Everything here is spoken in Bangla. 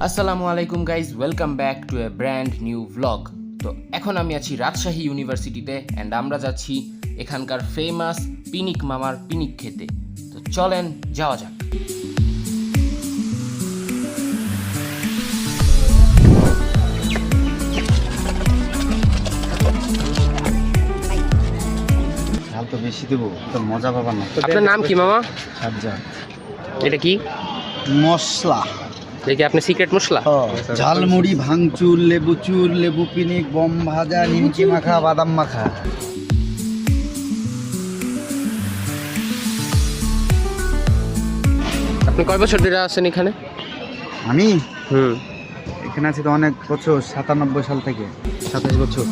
আসসালামু আলাইকুম guys, welcome back to A brand new vlog. তো এখন আমি আছি রাজশাহী ইউনিভার্সিটিতে অ্যান্ড আমরা যাচ্ছি এখানকার ফেমাস পিনিক মামার পিনিক খেতে। তো চলেন যাওয়া যাক। ঝাল তো বেশি দেবো, তো মজা পাবার না। আপনার নাম কি মামা? সাজ্জাদ। এটা কি মশলা দেখি আপনি সিক্রেট মশলা? ঝালমুড়ি, ভাঙচুর, লেবু চুর, লেবু পিনিক, বম ভাজা, নিমকি মাখা, বাদাম মাখা। আপনি কয় বছর ধরে আছেন এখানে? আমি হুম, এখানে আছি তো অনেক বছর, 97 সাল থেকে 27 বছর।